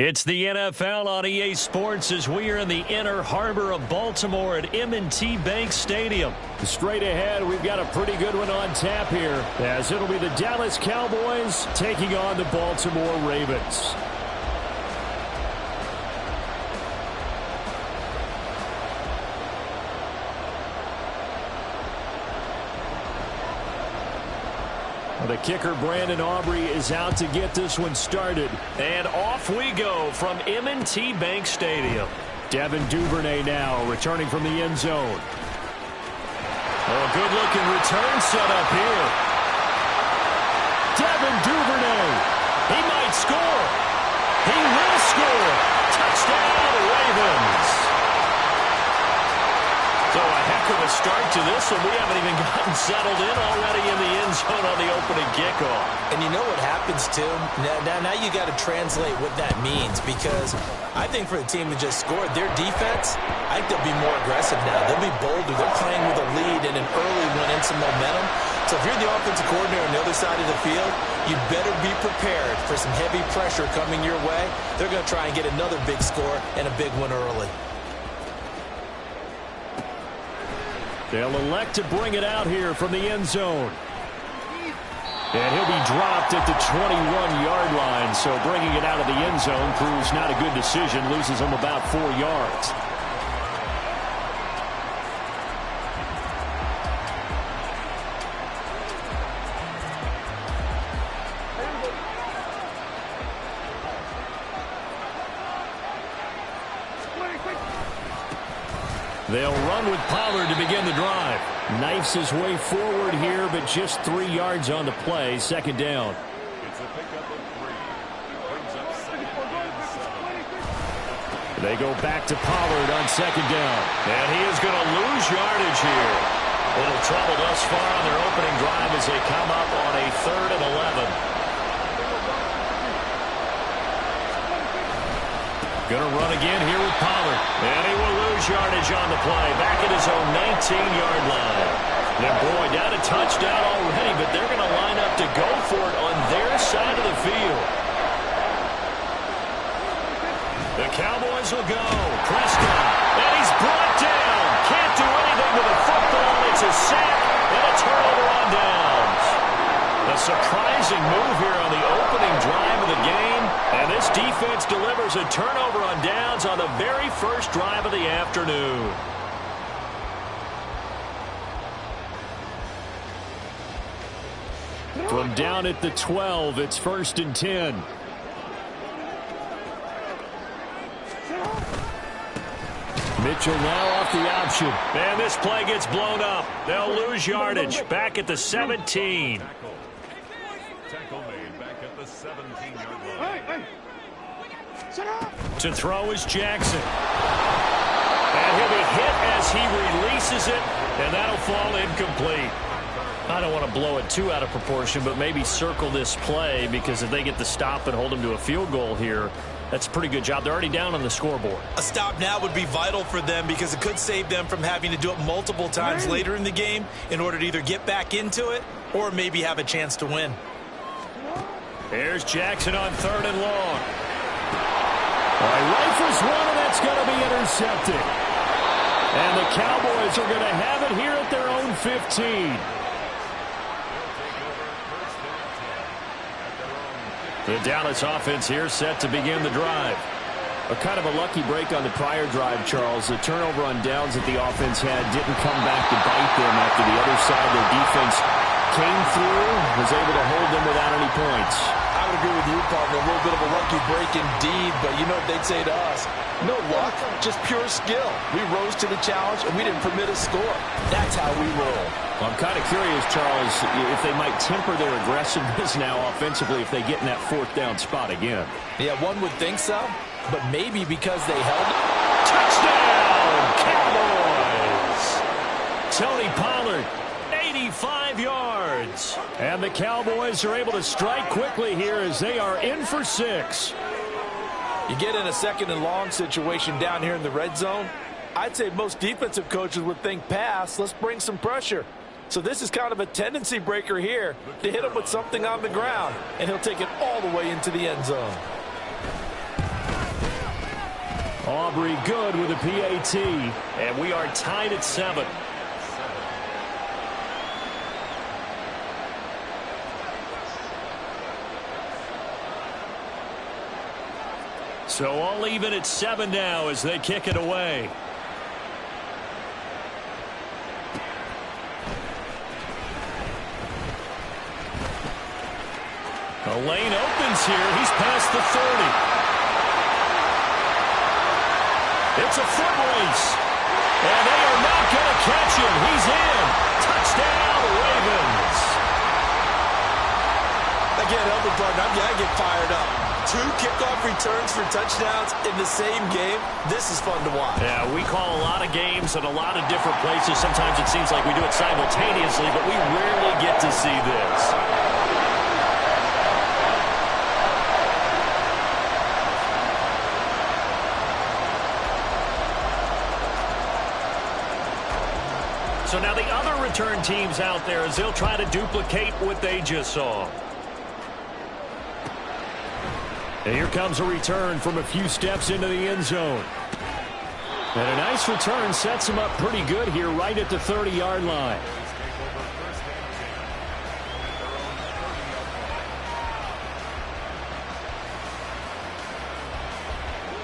It's the NFL on EA Sports as we are in the inner harbor of Baltimore at M&T Bank Stadium. Straight ahead, we've got a pretty good one on tap here, as it'll be the Dallas Cowboys taking on the Baltimore Ravens. The kicker, Brandon Aubrey, is out to get this one started. And off we go from M&T Bank Stadium. Devin Duvernay now returning from the end zone. Oh, good-looking return set up here. Devin Duvernay. He might score. He will score. Touchdown, Ravens. So a heck of a start to this one. We haven't even gotten settled in already in the end zone on the opening kickoff. And you know what happens, too? Now you got to translate what that means, because I think for the team that just scored, their defense, I think they'll be more aggressive now. They'll be bolder. They're playing with a lead and an early one and some momentum. So if you're the offensive coordinator on the other side of the field, you better be prepared for some heavy pressure coming your way. They're going to try and get another big score and a big one early. They'll elect to bring it out here from the end zone. And he'll be dropped at the 21-yard line. So bringing it out of the end zone proves not a good decision. Loses him about 4 yards. They'll run with Pollard to begin the drive. Knifes his way forward here, but just 3 yards on the play. Second down. It's a pickup of 3. Brings up second and 7. They go back to Pollard on second down. And he is going to lose yardage here. A little trouble thus far on their opening drive as they come up on a 3rd and 11. Going to run again here with Pollard. And he will lose yardage on the play. Back at his own 19-yard line. And boy, down a touchdown already, but they're going to line up to go for it on their side of the field. The Cowboys will go. Prescott. And he's brought down. Can't do anything with the football. It's a sack and a turnover on downs. A surprising move here on the opening drive of the game. And this defense delivers a turnover on downs on the very first drive of the afternoon. From down at the 12, it's 1st and 10. Mitchell now off the option. And this play gets blown up. They'll lose yardage. Back at the 17. Tackle made back at the 17-yard line. To throw is Jackson. And he'll be hit as he releases it, and that'll fall incomplete. I don't want to blow it too out of proportion, but maybe circle this play, because if they get the stop and hold him to a field goal here, that's a pretty good job. They're already down on the scoreboard. A stop now would be vital for them, because it could save them from having to do it multiple times later in the game in order to either get back into it or maybe have a chance to win. Here's Jackson on 3rd and long. Rifles one, and that's going to be intercepted. And the Cowboys are going to have it here at their own 15. The Dallas offense here set to begin the drive. A kind of a lucky break on the prior drive, Charles. The turnover on downs that the offense had didn't come back to bite them after the other side. Their defense came through, was able to hold them without any points. I would agree with you, partner. A little bit of a lucky break indeed, but you know what they'd say to us? No luck, just pure skill. We rose to the challenge, and we didn't permit a score. That's how we roll. Well, I'm kind of curious, Charles, if they might temper their aggressiveness now offensively if they get in that 4th down spot again. Yeah, one would think so, but maybe because they held it. Touchdown, Cowboys! Tony Pollard, 85 yards. And the Cowboys are able to strike quickly here as they are in for 6. You get in a 2nd and long situation down here in the red zone, I'd say most defensive coaches would think pass, let's bring some pressure. So this is kind of a tendency breaker here to hit him with something on the ground, and he'll take it all the way into the end zone. Aubrey good with a PAT. And we are tied at 7. So all even at 7 now as they kick it away. The lane opens here. He's past the 30. It's a foot race. And they are not going to catch him. He's in. Touchdown, Ravens. Again, Elder Barton, I get fired up. 2 kickoff returns for touchdowns in the same game. This is fun to watch. Yeah, we call a lot of games at a lot of different places. Sometimes it seems like we do it simultaneously, but we rarely get to see this. So now the other return teams out there as they'll try to duplicate what they just saw. And here comes a return from a few steps into the end zone. And a nice return sets him up pretty good here right at the 30-yard line.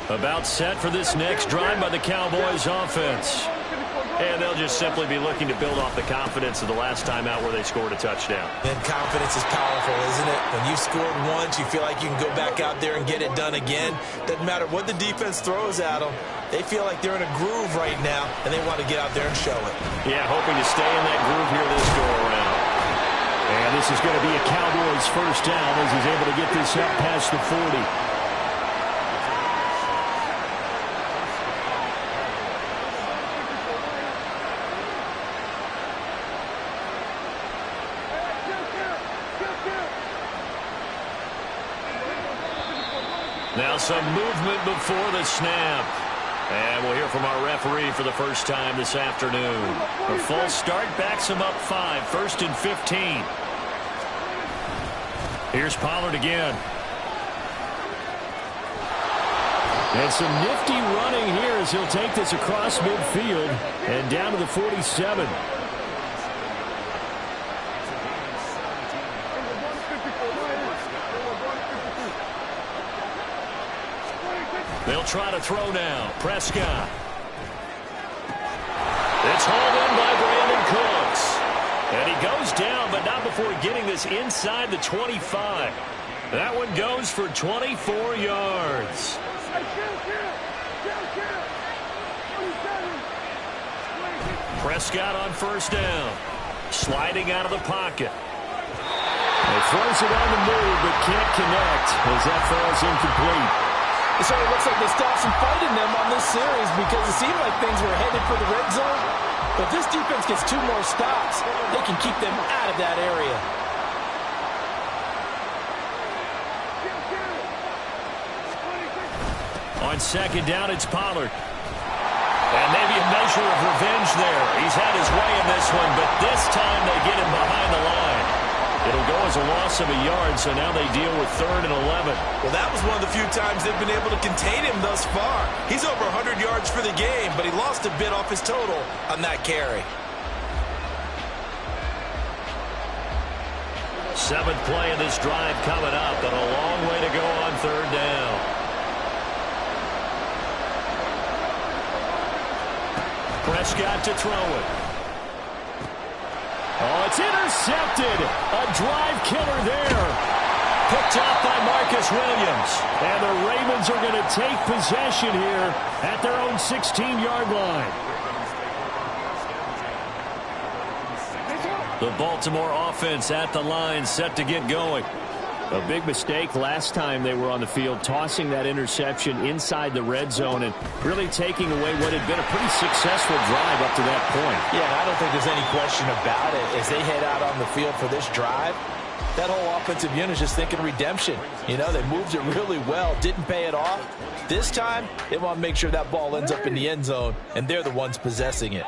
About set for this next drive by the Cowboys offense. And they'll just simply be looking to build off the confidence of the last time out where they scored a touchdown. And confidence is powerful, isn't it? When you've scored once, you feel like you can go back out there and get it done again. Doesn't matter what the defense throws at them. They feel like they're in a groove right now, and they want to get out there and show it. Yeah, hoping to stay in that groove here this go-around. And this is going to be a Cowboys first down as he's able to get this up past the 40. Now some movement before the snap. And we'll hear from our referee for the first time this afternoon. A false start backs him up 5, 1st and 15. Here's Pollard again. And some nifty running here as he'll take this across midfield and down to the 47. They'll try to throw now. Prescott. It's hauled in by Brandon Cooks. And he goes down, but not before getting this inside the 25. That one goes for 24 yards. Prescott on first down. Sliding out of the pocket. He throws it on the move, but can't connect as that falls incomplete. It certainly looks like they stopped some fighting them on this series because it seemed like things were headed for the red zone. But this defense gets 2 more stops. They can keep them out of that area. On second down, it's Pollard. And maybe a measure of revenge there. He's had his way in this one, but this time they get him behind the line. It'll go as a loss of a yard, so now they deal with 3rd and 11. Well, that was one of the few times they've been able to contain him thus far. He's over 100 yards for the game, but he lost a bit off his total on that carry. 7th play of this drive coming up, and a long way to go on 3rd down. Prescott to throw it. Oh, it's intercepted. A drive killer there. Picked off by Marcus Williams. And the Ravens are going to take possession here at their own 16-yard line. The Baltimore offense at the line, set to get going. A big mistake last time they were on the field, tossing that interception inside the red zone and really taking away what had been a pretty successful drive up to that point. Yeah, I don't think there's any question about it. As they head out on the field for this drive, that whole offensive unit is just thinking redemption. You know, they moved it really well, didn't pay it off. This time, they want to make sure that ball ends up in the end zone, and they're the ones possessing it.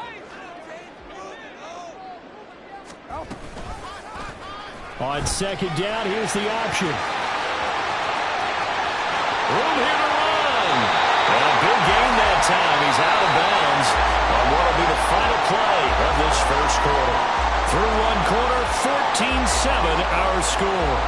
On second down, here's the option. Room here to run. And a big gain play of this first quarter. Through one quarter, 14-7 our score.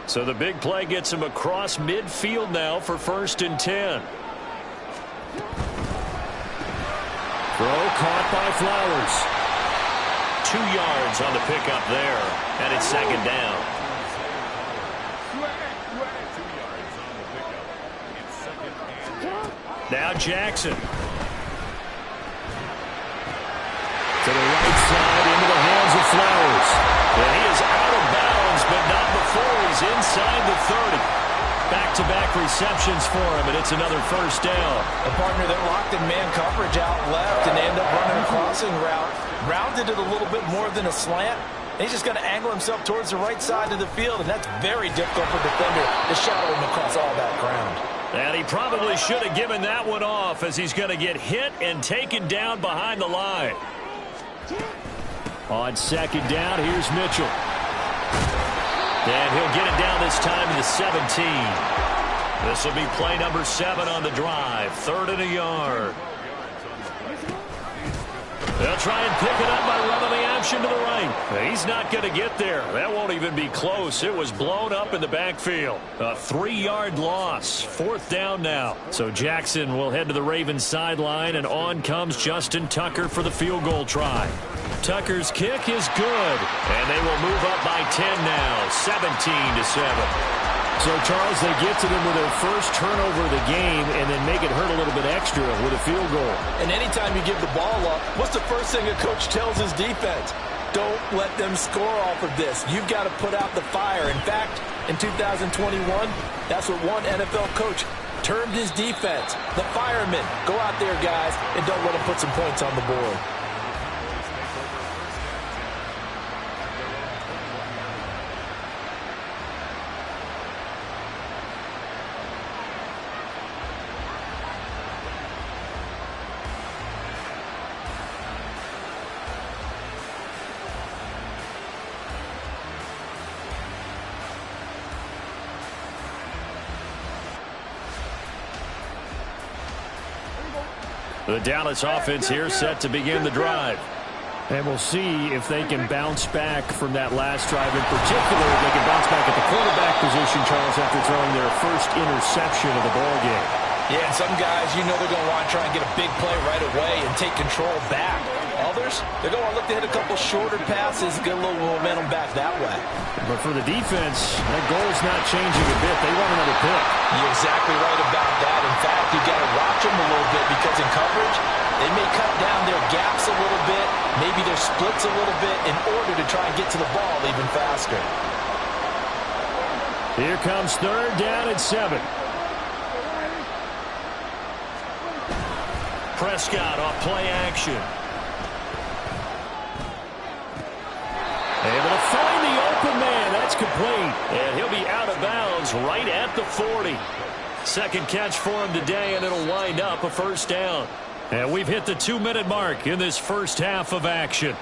So the big play gets him across midfield now for 1st and 10. Throw caught by Flowers. 2 yards on the pickup there, and it's 2nd down. 2 yards on the pickup. It's 2nd and 10. Now Jackson. To the right side, into the hands of Flowers. And he is out of bounds, but not before he's inside the 30. Back-to-back receptions for him, and it's another 1st down. A partner that locked in man coverage out left, and they end up running a crossing route. Rounded it a little bit more than a slant. And he's just going to angle himself towards the right side of the field, and that's very difficult for a defender to shadow him across all that ground. And he probably should have given that one off, as he's going to get hit and taken down behind the line. On 2nd down, here's Mitchell. And he'll get it down this time to the 17. This will be play number 7 on the drive. 3rd and a yard. They'll try and pick it up by running the option to the right. He's not going to get there. That won't even be close. It was blown up in the backfield. A 3-yard loss. 4th down now. So Jackson will head to the Ravens sideline, and on comes Justin Tucker for the field goal try. Tucker's kick is good, and they will move up by 10 now, 17-7. So, Charles, they get to them with their first turnover of the game and then make it hurt a little bit extra with a field goal. And anytime you give the ball up, what's the first thing a coach tells his defense? Don't let them score off of this. You've got to put out the fire. In fact, in 2021, that's what one NFL coach termed his defense. The firemen. Go out there, guys, and don't let them put some points on the board. The Dallas offense here set to begin the drive. And we'll see if they can bounce back from that last drive. In particular, if they can bounce back at the quarterback position, Charles, after throwing their first interception of the ballgame. Yeah, and some guys, you know they're going to want to try and get a big play right away and take control back. Others, they're going to look to hit a couple shorter passes and get a little momentum back that way. But for the defense, that goal's not changing a bit. They want another pick. You're exactly right about that. In fact, you've got to watch them a little bit because in coverage, they may cut down their gaps a little bit, maybe their splits a little bit in order to try and get to the ball even faster. Here comes 3rd down and 7. Prescott off play action. Able to find the open man. That's complete. And he'll be out of bounds right at the 40. 2nd catch for him today, and it'll wind up a 1st down. And we've hit the 2-minute mark in this first half of action.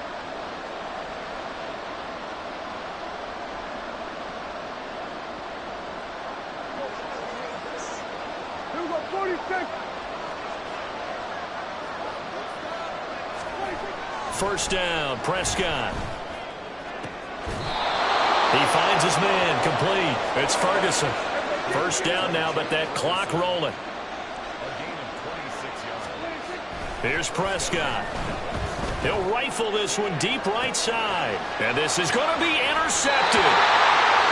First down, Prescott. He finds his man, complete. It's Ferguson. 1st down now, but that clock rolling. Here's Prescott. He'll rifle this one deep right side. And this is going to be intercepted.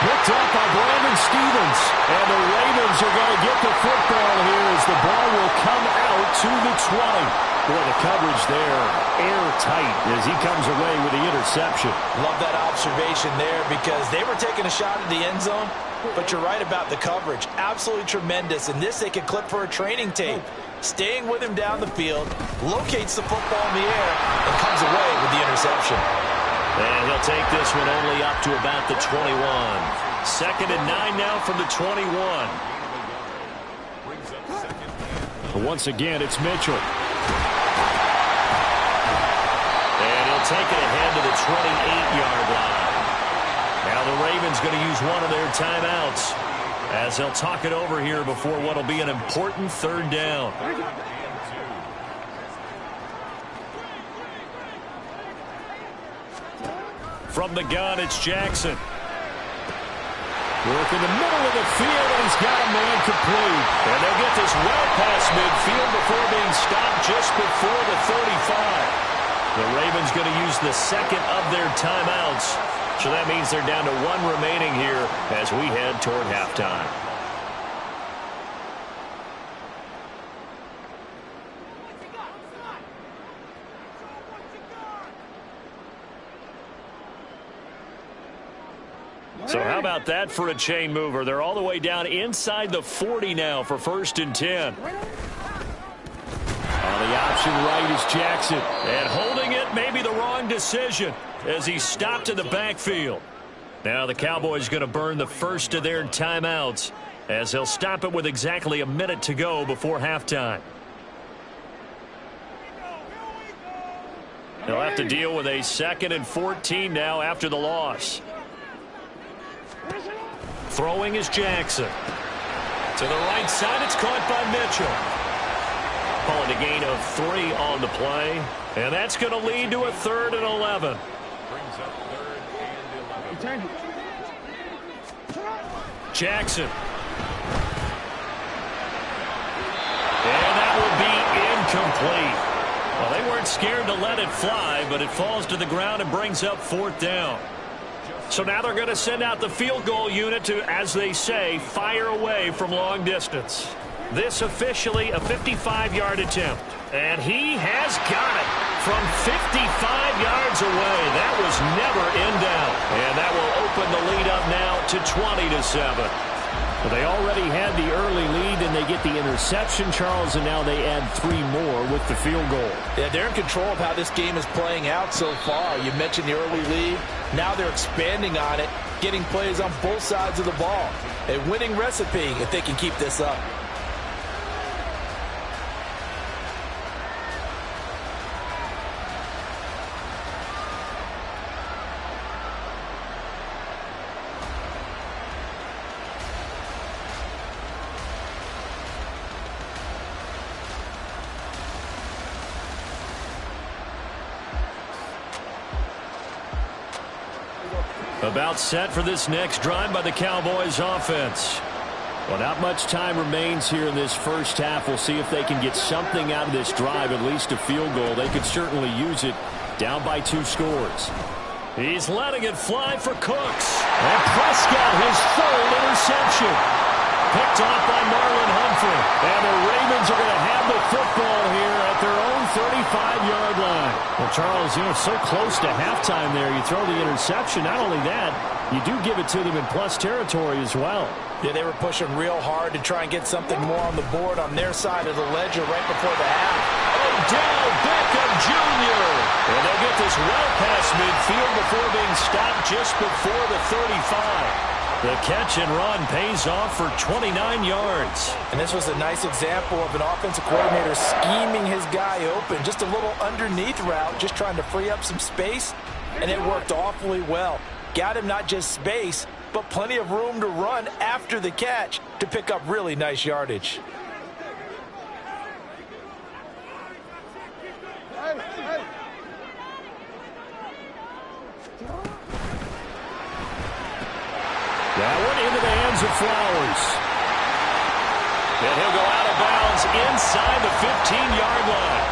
Picked up by Brandon Stevens. And the Ravens are going to get the football here as the ball will come out to the 20. Boy, the coverage there, airtight as he comes away with the interception. Love that observation there because they were taking a shot at the end zone, but you're right about the coverage. Absolutely tremendous. And this they could clip for a training tape. Staying with him down the field, locates the football in the air, and comes away with the interception. And he'll take this one only up to about the 21. 2nd and 9 now from the 21. But once again, it's Mitchell. take it ahead to the 28-yard line. Now the Ravens going to use one of their timeouts as they'll talk it over here before what will be an important third down. From the gun, it's Jackson. Work in the middle of the field, and he's got a man complete. And they'll get this well past midfield before being stopped just before the 35. The Ravens going to use the second of their timeouts. So that means they're down to one remaining here as we head toward halftime. So how about that for a chain mover? They're all the way down inside the 40 now for 1st and 10. On the option right is Jackson. And holding it may be the wrong decision as he stopped in the backfield. Now the Cowboys going to burn the first of their timeouts as they'll stop it with exactly a minute to go before halftime. They'll have to deal with a 2nd and 14 now after the loss. Throwing is Jackson. To the right side, it's caught by Mitchell. Call it a gain of 3 on the play. And that's going to lead to a 3rd and 11. Brings up 3rd and 11. Jackson. And that will be incomplete. Well, they weren't scared to let it fly, but it falls to the ground and brings up 4th down. So now they're going to send out the field goal unit to, as they say, fire away from long distance. This officially a 55-yard attempt. And he has got it from 55 yards away. That was never in doubt. And that will open the lead up now to 20-7. Well, they already had the early lead, and they get the interception, Charles, and now they add 3 more with the field goal. Yeah, they're in control of how this game is playing out so far. You mentioned the early lead. Now they're expanding on it, getting plays on both sides of the ball. A winning recipe if they can keep this up. About set for this next drive by the Cowboys offense. Well, not much time remains here in this first half. We'll see if they can get something out of this drive, at least a field goal. They could certainly use it down by 2 scores. He's letting it fly for Cooks. And Prescott, his 3rd interception. Picked off by Marlon Humphrey. And the Ravens are going to have the football here at their own 35-yard line. Well, Charles, so close to halftime there. You throw the interception. Not only that, you do give it to them in plus territory as well. Yeah, they were pushing real hard to try and get something more on the board on their side of the ledger right before the half. Odell Beckham Jr. And they'll get this well past midfield before being stopped just before the 35. The catch and run pays off for 29 yards. And this was a nice example of an offensive coordinator scheming his guy open. Just a little underneath route, just trying to free up some space, and it worked awfully well. Got him not just space, but plenty of room to run after the catch to pick up really nice yardage. That one into the hands of Flowers. And he'll go out of bounds inside the 15-yard line.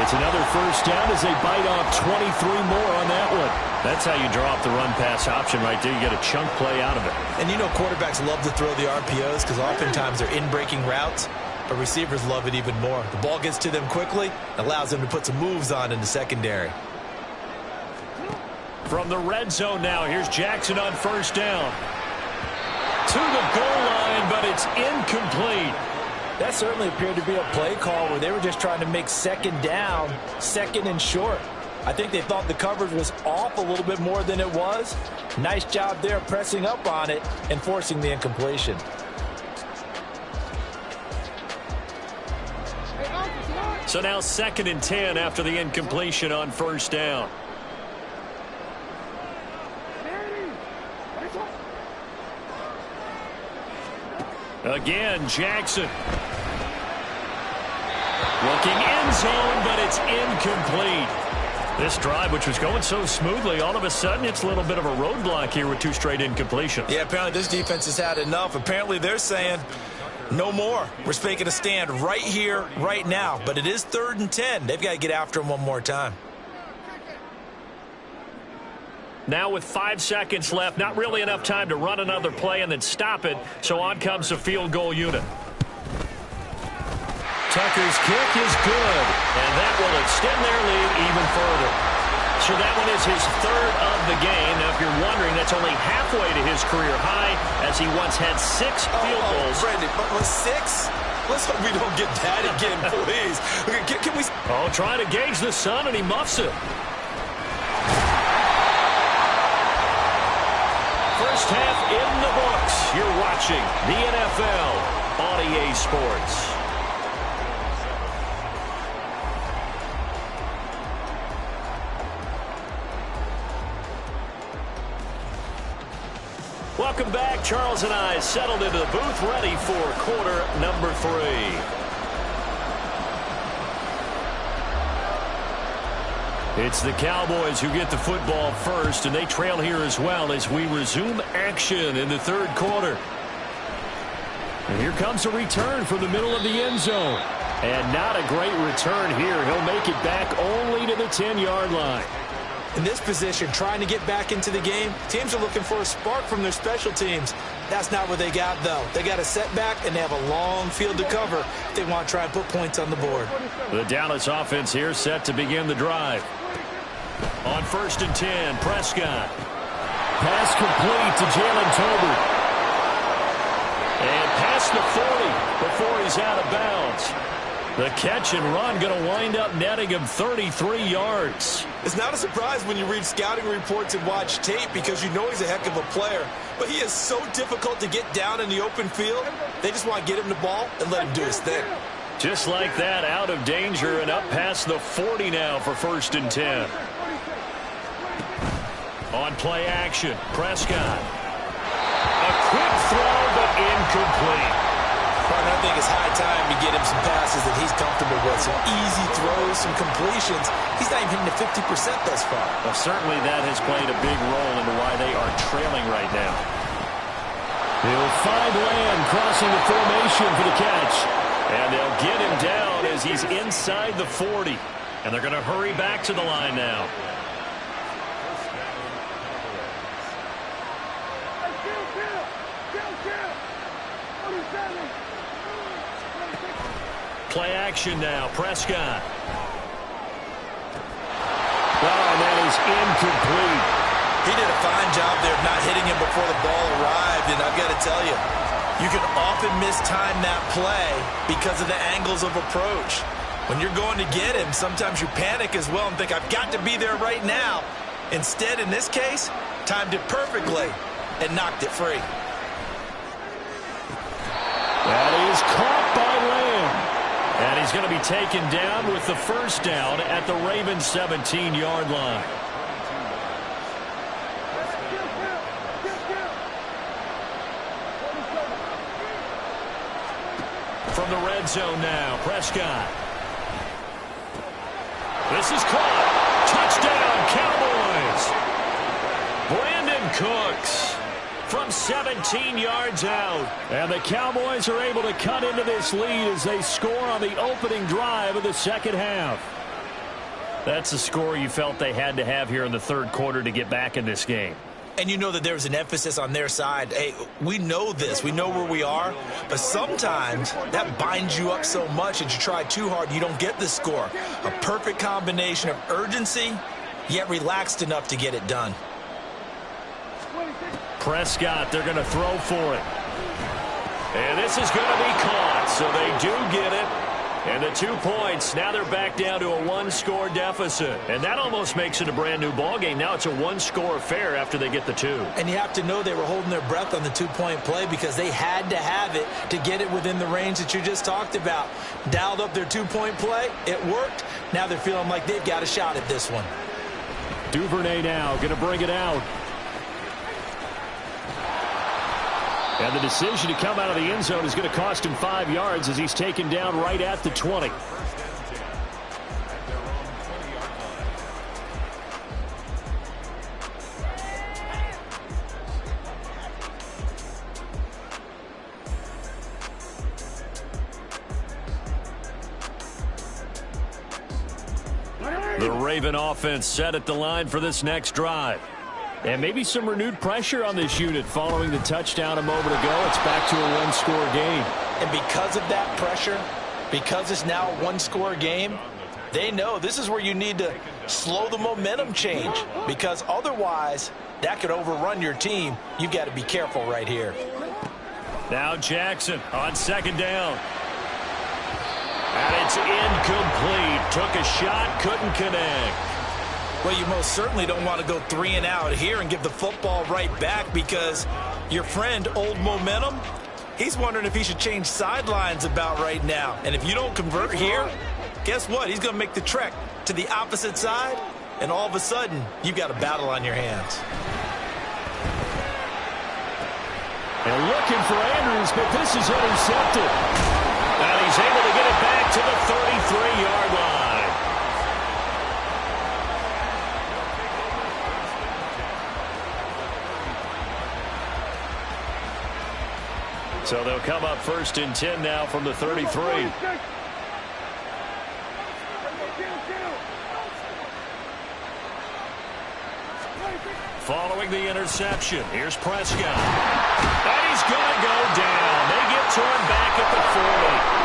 It's another first down as they bite off 23 more on that one. That's how you draw up the run-pass option right there. You get a chunk play out of it. And quarterbacks love to throw the RPOs because oftentimes they're in-breaking routes, but receivers love it even more. The ball gets to them quickly, allows them to put some moves on in the secondary. From the red zone now, here's Jackson on first down. To the goal line, but it's incomplete. That certainly appeared to be a play call where they were just trying to make 2nd down, 2nd and short. I think they thought the coverage was off a little bit more than it was. Nice job there pressing up on it and forcing the incompletion. So now 2nd and 10 after the incompletion on first down. Again, Jackson. Looking end zone, but it's incomplete. This drive, which was going so smoothly, all of a sudden it's a little bit of a roadblock here with 2 straight incompletions. Yeah, apparently this defense has had enough. Apparently they're saying no more. We're making a stand right here, right now. But it is 3rd and 10. They've got to get after him one more time. Now with 5 seconds left, not really enough time to run another play and then stop it. So on comes the field goal unit. Tucker's kick is good, and that will extend their lead even further. So that one is his 3rd of the game. Now, if you're wondering, that's only halfway to his career high, as he once had 6 field goals. Brandon, but was 6? Let's hope we don't get that again, please. Can we? Oh, trying to gauge the sun, and he muffs it. First half in the books. You're watching the NFL on EA Sports. Welcome back. Charles and I settled into the booth, ready for quarter number 3. It's the Cowboys who get the football first, and they trail here as well as we resume action in the 3rd quarter. And here comes a return from the middle of the end zone. And not a great return here. He'll make it back only to the 10-yard line. In this position, trying to get back into the game, teams are looking for a spark from their special teams. That's not what they got, though. They got a setback, and they have a long field to cover if they want to try and put points on the board. The Dallas offense here set to begin the drive. On 1st and 10, Prescott. Pass complete to Jalen Tolbert. And past the 40 before he's out of bounds. The catch and run going to wind up netting him 33 yards. It's not a surprise when you read scouting reports and watch tape because you know he's a heck of a player. But he is so difficult to get down in the open field. They just want to get him the ball and let him do his thing. Just like that, out of danger and up past the 40 now for 1st and 10. On play action, Prescott. A quick throw, but incomplete. I think it's high time to get him some passes that he's comfortable with. Some easy throws, some completions. He's not even hitting the 50% thus far. Well, certainly that has played a big role into why they are trailing right now. He'll find Land crossing the formation for the catch. And they'll get him down as he's inside the 40. And they're going to hurry back to the line now. Play action now, Prescott. Well, and that is incomplete. He did a fine job there of not hitting him before the ball arrived, and I've got to tell you, you can often mistime that play because of the angles of approach. When you're going to get him, sometimes you panic as well and think, I've got to be there right now. Instead, in this case, timed it perfectly and knocked it free. That is caught by Lamb. And he's going to be taken down with the 1st down at the Ravens' 17-yard line. From the red zone now, Prescott. This is caught. Touchdown, Cowboys. Brandon Cooks from 17 yards out. And the Cowboys are able to cut into this lead as they score on the opening drive of the 2nd half. That's the score you felt they had to have here in the 3rd quarter to get back in this game. And you know that there's an emphasis on their side. Hey, we know this. We know where we are. But sometimes that binds you up so much that you try too hard, you don't get the score. A perfect combination of urgency, yet relaxed enough to get it done. Prescott, they're going to throw for it. And this is going to be caught, so they do get it. And the 2 points, now they're back down to a 1-score deficit. And that almost makes it a brand-new ballgame. Now it's a 1-score affair after they get the 2. And you have to know they were holding their breath on the 2-point play because they had to have it to get it within the range that you just talked about. Dialed up their 2-point play. It worked. Now they're feeling like they've got a shot at this one. Duvernay now going to bring it out. And the decision to come out of the end zone is going to cost him 5 yards as he's taken down right at the 20. The Raven offense set at the line for this next drive. And maybe some renewed pressure on this unit following the touchdown a moment ago. It's back to a one-score game. And because of that pressure, because it's now a one-score game, they know this is where you need to slow the momentum change, because otherwise that could overrun your team. You've got to be careful right here. Now Jackson on second down. And it's incomplete. Took a shot, couldn't connect. Well, you most certainly don't want to go 3 and out here and give the football right back, because your friend, Old Momentum, he's wondering if he should change sidelines about right now. And if you don't convert here, guess what? He's going to make the trek to the opposite side, and all of a sudden, you've got a battle on your hands. And looking for Andrews, but this is intercepted. And he's able to get it back to the 33-yard line. So they'll come up 1st and 10 now from the 33. Following the interception, here's Prescott. And he's going to go down. They get to him back at the 40.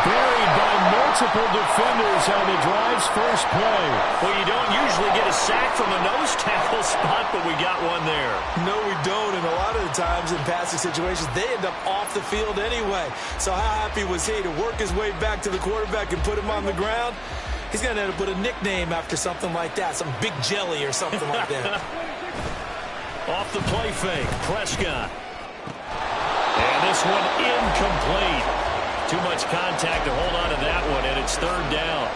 Buried by multiple defenders on the drive's first play. Well, you don't usually get a sack from a nose tackle spot, but we got one there. No, we don't, and a lot of the times in passing situations, they end up off the field anyway. So how happy was he to work his way back to the quarterback and put him on the ground? He's going to end up with a nickname after something like that, some Big Jelly or something like that. Off the play fake, Prescott. And this one incomplete. Too much contact to hold on to that one, and it's 3rd down.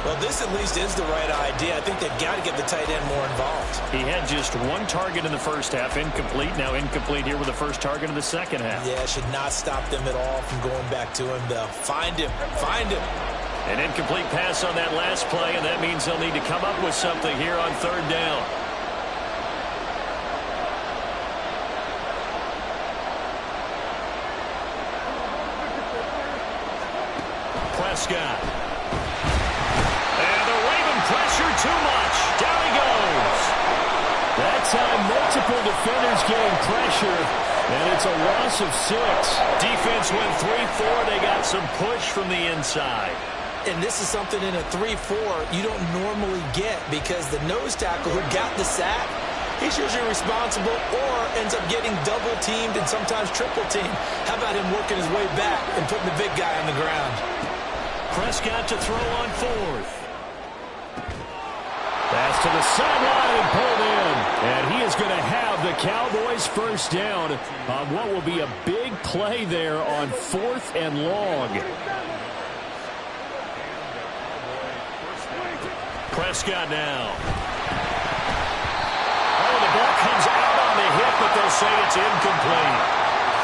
Well, this at least is the right idea. I think they've got to get the tight end more involved. He had just 1 target in the first half, incomplete. Now incomplete here with the first target in the second half. Yeah, should not stop them at all from going back to him, though. Find him. Find him. An incomplete pass on that last play, and that means they'll need to come up with something here on 3rd down. Prescott. And the Raven pressure too much. Down he goes. That time multiple defenders getting pressure, and it's a loss of 6. Defense went 3-4. They got some push from the inside. And this is something in a 3-4 you don't normally get, because the nose tackle who got the sack, he's usually responsible or ends up getting double-teamed and sometimes triple-teamed. How about him working his way back and putting the big guy on the ground? Prescott to throw on 4th. Pass to the sideline and pulled in. And he is going to have the Cowboys first down on what will be a big play there on 4th and long. Prescott now. Oh, the ball comes out on the hip, but they'll say it's incomplete.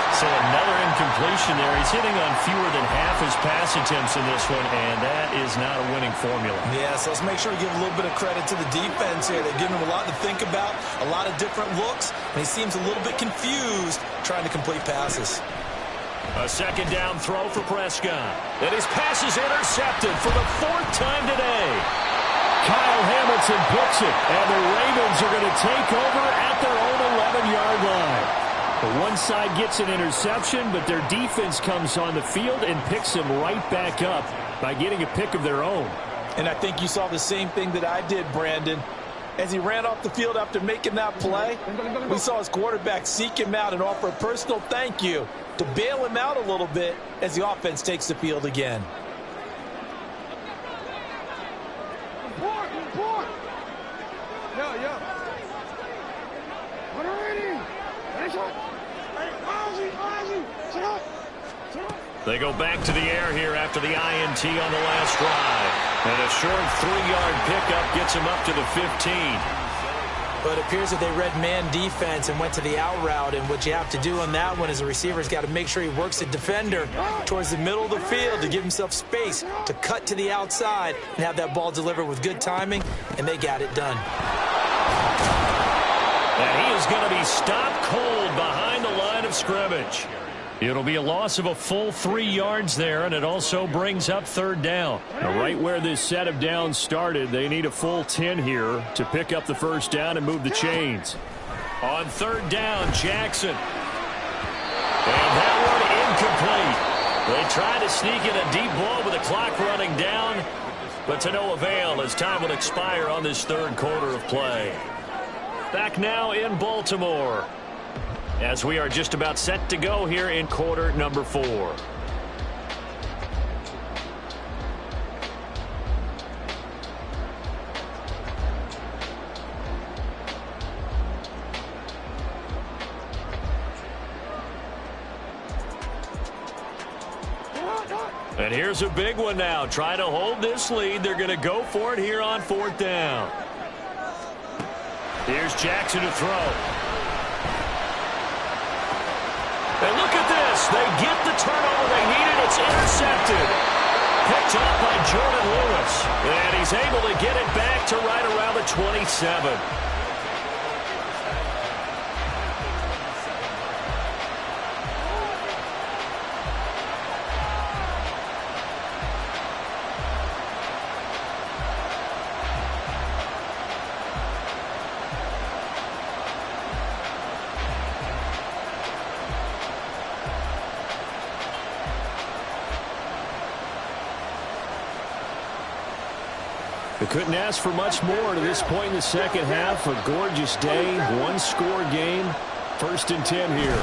So another incompletion there. He's hitting on fewer than half his pass attempts in this one, and that is not a winning formula. Yeah, so let's make sure we give a little bit of credit to the defense here. They've given him a lot to think about, a lot of different looks, and he seems a little bit confused trying to complete passes. A 2nd down throw for Prescott. And his pass is intercepted for the 4th time today. Kyle Hamilton picks it, and the Ravens are going to take over at their own 11-yard line. The one side gets an interception, but their defense comes on the field and picks them right back up by getting a pick of their own. And I think you saw the same thing that I did, Brandon. As he ran off the field after making that play, we saw his quarterback seek him out and offer a personal thank you to bail him out a little bit as the offense takes the field again. They go back to the air here after the INT on the last drive. And a short 3-yard pickup gets him up to the 15. But it appears that they read man defense and went to the out route. And what you have to do on that one is the receiver's got to make sure he works the defender towards the middle of the field to give himself space to cut to the outside and have that ball delivered with good timing, and they got it done. And he is going to be stopped cold behind the line of scrimmage. It'll be a loss of a full 3 yards there, and it also brings up third down. Now, right where this set of downs started, they need a full 10 here to pick up the first down and move the chains. On third down, Jackson. And that one incomplete. They tried to sneak in a deep ball with the clock running down, but to no avail as time will expire on this third quarter of play. Back now in Baltimore, as we are just about set to go here in quarter number 4. And here's a big one now. Trying to hold this lead. They're going to go for it here on fourth down. Here's Jackson to throw. And look at this. They get the turnover they needed. It's intercepted. Picked up by Jordan Lewis. And he's able to get it back to right around the 27. They couldn't ask for much more to this point in the second half. A gorgeous day, one-score game. First and 10 here.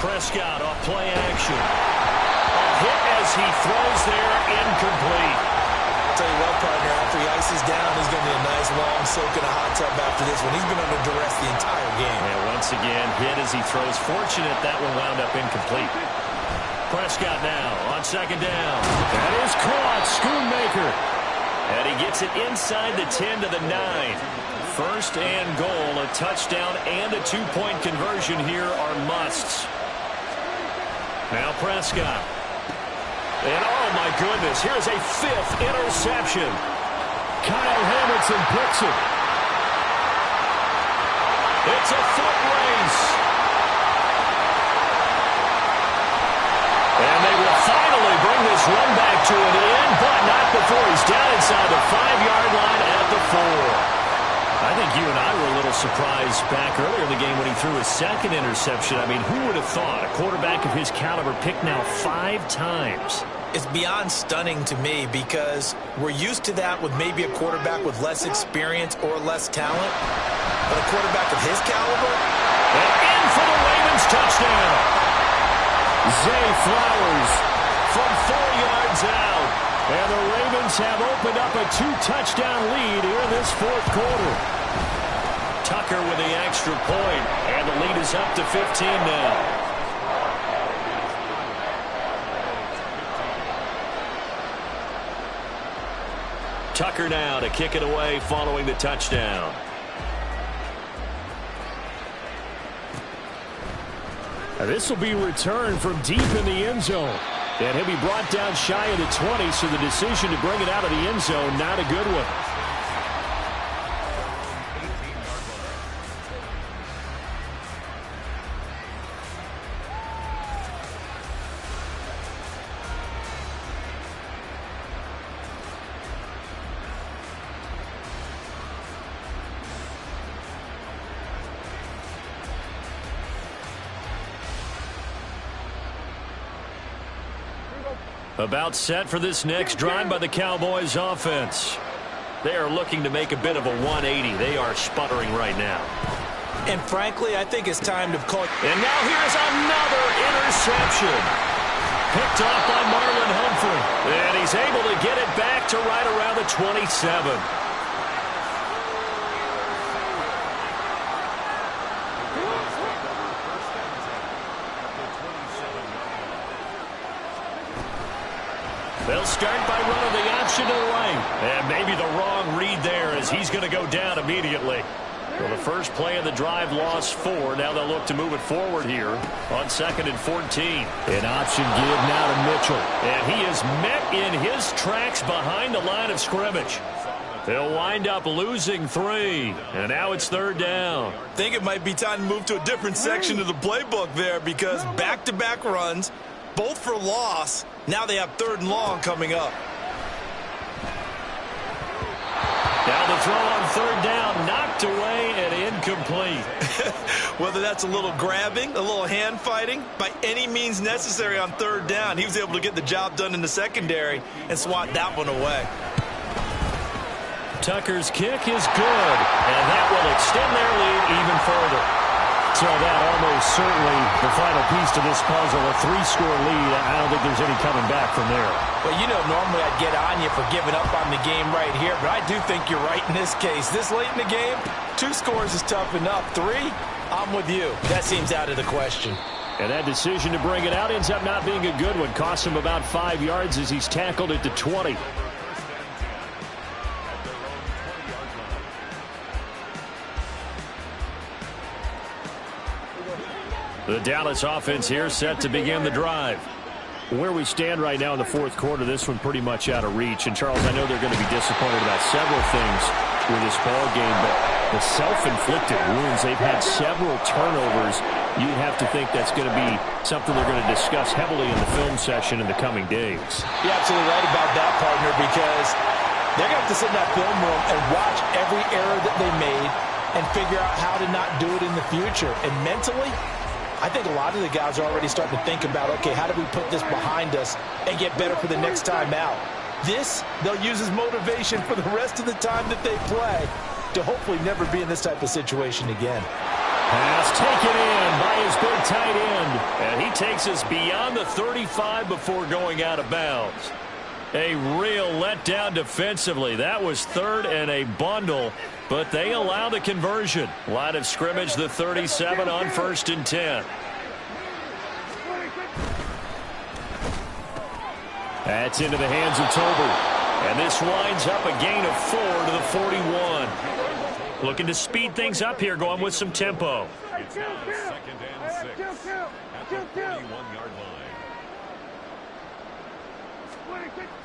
Prescott off play action. A hit as he throws there, incomplete. I'll tell you what, partner, after he ices down, he's going to be a nice long soak in a hot tub after this one. He's been under duress the entire game. And once again, hit as he throws. Fortunate that one wound up incomplete. Prescott now on second down. That is caught. Schoonmaker. And he gets it inside the 10 to the 9. First and goal, a touchdown and a two-point conversion here are musts. Now Prescott. And oh my goodness, here's a 5th interception. Kyle Hamilton picks it. It's a foot race. And they will finally bring this run back to an end, but not before he's down inside the 5-yard line at the 4. I think you and I were a little surprised back earlier in the game when he threw his second interception. I mean, who would have thought a quarterback of his caliber picked now 5 times? It's beyond stunning to me because we're used to that with maybe a quarterback with less experience or less talent. But a quarterback of his caliber? And in for the Ravens touchdown. Zay Flowers from 4 yards out. And the Ravens have opened up a 2-touchdown lead here in this fourth quarter. Tucker with the extra point, and the lead is up to 15 now. Tucker now to kick it away following the touchdown. Now this will be returned from deep in the end zone. And he'll be brought down shy of the 20, so the decision to bring it out of the end zone, not a good one. About set for this next drive by the Cowboys offense. They are looking to make a bit of a 180. They are sputtering right now. And frankly, I think it's time to call. And now here's another interception. Picked off by Marlon Humphrey. And he's able to get it back to right around the 27. They'll start by running the option to the right. And maybe the wrong read there as he's going to go down immediately. Well, the first play of the drive lost 4. Now they'll look to move it forward here on 2nd and 14. An option give now to Mitchell. And he is met in his tracks behind the line of scrimmage. They'll wind up losing 3. And now it's 3rd down. I think it might be time to move to a different section of the playbook there, because back-to-back runs, both for loss. Now they have 3rd and long coming up. Now the throw on 3rd down, knocked away and incomplete. Whether that's a little grabbing, a little hand fighting, by any means necessary on 3rd down, he was able to get the job done in the secondary and swat that one away. Tucker's kick is good, and that will extend their lead even further. So that almost certainly the final piece to this puzzle, a 3-score lead. I don't think there's any coming back from there. Well, you know, normally I'd get on you for giving up on the game right here, but I do think you're right in this case. This late in the game, 2 scores is tough enough. 3, I'm with you. That seems out of the question. And that decision to bring it out ends up not being a good one. Cost him about 5 yards as he's tackled it to 20. The Dallas offense here set to begin the drive. Where we stand right now in the 4th quarter, this one pretty much out of reach. And, Charles, I know they're going to be disappointed about several things with this ball game, but the self-inflicted wounds, they've had several turnovers. You have to think that's going to be something they're going to discuss heavily in the film session in the coming days. You're absolutely right about that, partner, because they're going to have to sit in that film room and watch every error that they made and figure out how to not do it in the future. And mentally, I think a lot of the guys are already starting to think about, okay, how do we put this behind us and get better for the next time out? This, they'll use as motivation for the rest of the time that they play to hopefully never be in this type of situation again. Pass taken in by his big tight end. And he takes us beyond the 35 before going out of bounds. A real letdown defensively. That was 3rd and a bundle, but they allow the conversion. Line of scrimmage, the 37 on 1st and 10. That's into the hands of Tober. And this winds up a gain of 4 to the 41. Looking to speed things up here, going with some tempo. It's now 2nd and 6 at the 41-yard line.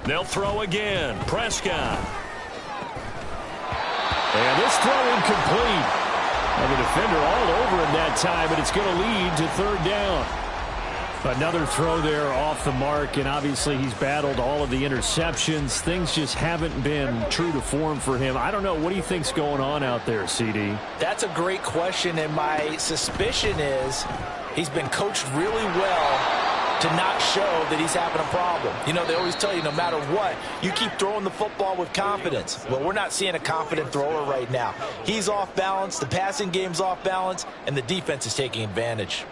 They'll throw again. Prescott. And this throw incomplete. And the defender all over him that time, but it's going to lead to 3rd down. Another throw there off the mark, and obviously he's battled all of the interceptions. Things just haven't been true to form for him. I don't know. What do you think's going on out there, CD? That's a great question, and my suspicion is he's been coached really well to not show that he's having a problem. You know, they always tell you no matter what, you keep throwing the football with confidence. Well, we're not seeing a confident thrower right now. He's off balance, the passing game's off balance, and the defense is taking advantage.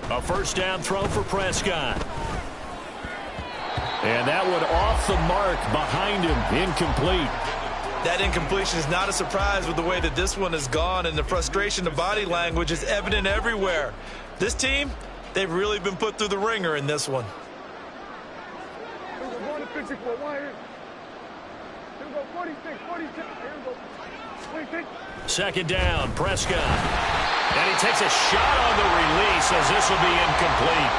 A 1st down throw for Prescott. And that one off the mark behind him, incomplete. That incompletion is not a surprise with the way that this one has gone, and the frustration, the body language is evident everywhere. This team, they've really been put through the ringer in this one. 2nd down, Prescott. And he takes a shot on the release as this will be incomplete.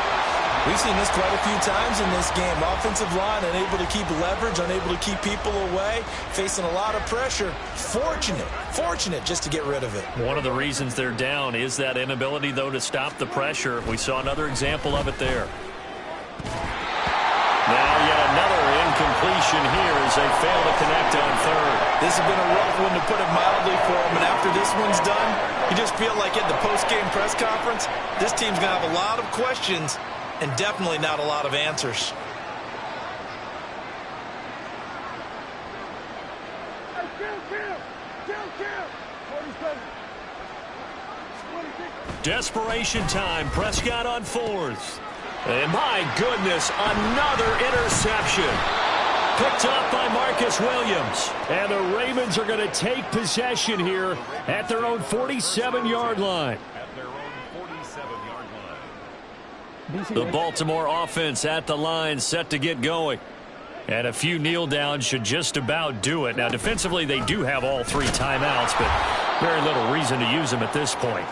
We've seen this quite a few times in this game. Offensive line unable to keep leverage, unable to keep people away, facing a lot of pressure. Fortunate just to get rid of it. One of the reasons they're down is that inability, though, to stop the pressure. We saw another example of it there. Now yet another incompletion here as they fail to connect on 3rd. This has been a rough one, to put it mildly, for them. And after this one's done, you just feel like at the post-game press conference, this team's going to have a lot of questions and definitely not a lot of answers. Desperation time. Prescott on 4th. And my goodness, another interception. Picked up by Marcus Williams. And the Ravens are going to take possession here at their own 47-yard line. The Baltimore offense at the line, set to get going. And a few kneel downs should just about do it. Now, defensively, they do have all 3 timeouts, but very little reason to use them at this point.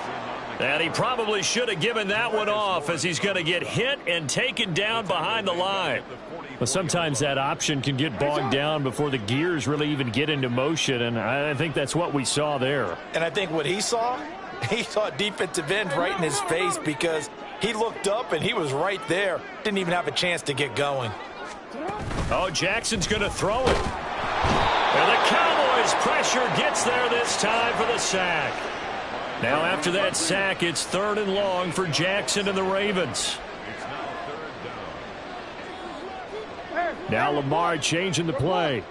And he probably should have given that one off, as he's going to get hit and taken down behind the line. Well, sometimes that option can get bogged down before the gears really even get into motion, and I think that's what we saw there. And I think what he saw defensive end right in his face, because he looked up and he was right there. Didn't even have a chance to get going. Oh, Jackson's going to throw it. And the Cowboys' pressure gets there this time for the sack. Now after that sack, it's 3rd and long for Jackson and the Ravens. Now Lamar changing the play.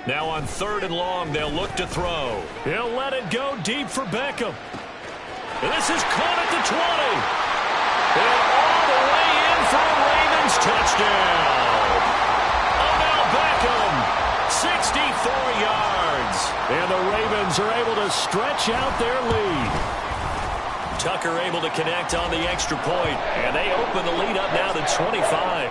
Now on 3rd and long, they'll look to throw. He'll let it go deep for Beckham. And this is caught at the 20. And all the way in for a Ravens touchdown. Odell Beckham, 64 yards. And the Ravens are able to stretch out their lead. Tucker able to connect on the extra point. And they open the lead up now to 25.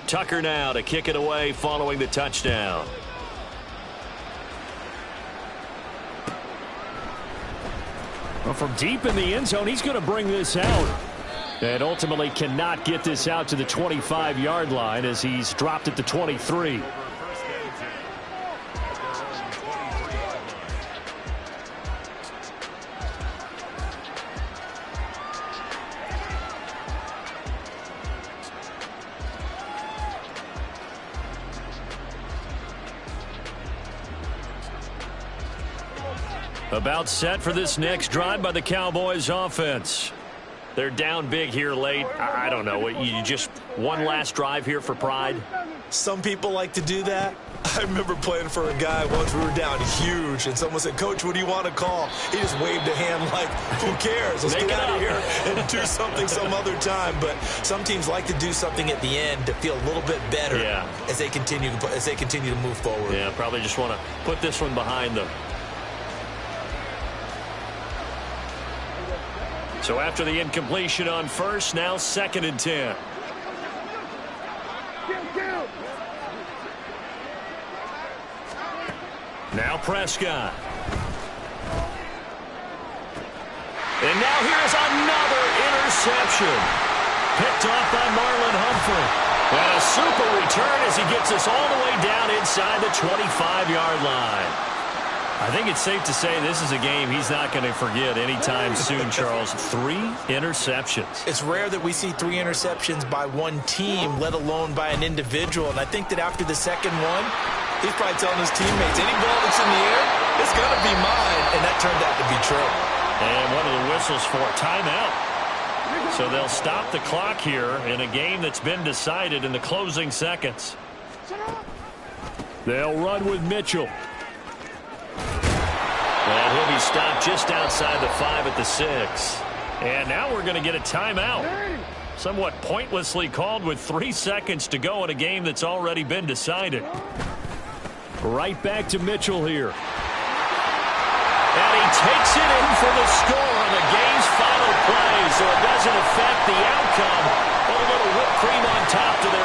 Tucker now to kick it away following the touchdown. Well, from deep in the end zone, he's going to bring this out. And ultimately cannot get this out to the 25-yard line as he's dropped at the 23. About set for this next drive by the Cowboys offense. They're down big here late. I don't know. You just one last drive here for pride? Some people like to do that. I remember playing for a guy once. We were down huge, and someone said, "Coach, what do you want to call?" He just waved a hand like, who cares? Let's get out of here and do something some other time. But some teams like to do something at the end to feel a little bit better as they continue to move forward. Yeah, probably just want to put this one behind them. So after the incompletion on first, now 2nd and 10. Now Prescott. And now here's another interception. Picked off by Marlon Humphrey. And a super return as he gets us all the way down inside the 25-yard line. I think it's safe to say this is a game he's not going to forget anytime soon, Charles. 3 interceptions. It's rare that we see 3 interceptions by one team, let alone by an individual. And I think that after the second one, he's probably telling his teammates, any ball that's in the air, it's going to be mine. And that turned out to be true. And one of the whistles for a timeout. So they'll stop the clock here in a game that's been decided in the closing seconds. They'll run with Mitchell. And he'll be stopped just outside the 5 at the 6. And now we're going to get a timeout. Somewhat pointlessly called with 3 seconds to go in a game that's already been decided. Right back to Mitchell here. And he takes it in for the score on the game's final play, so it doesn't affect the outcome. But a little whipped cream on top to the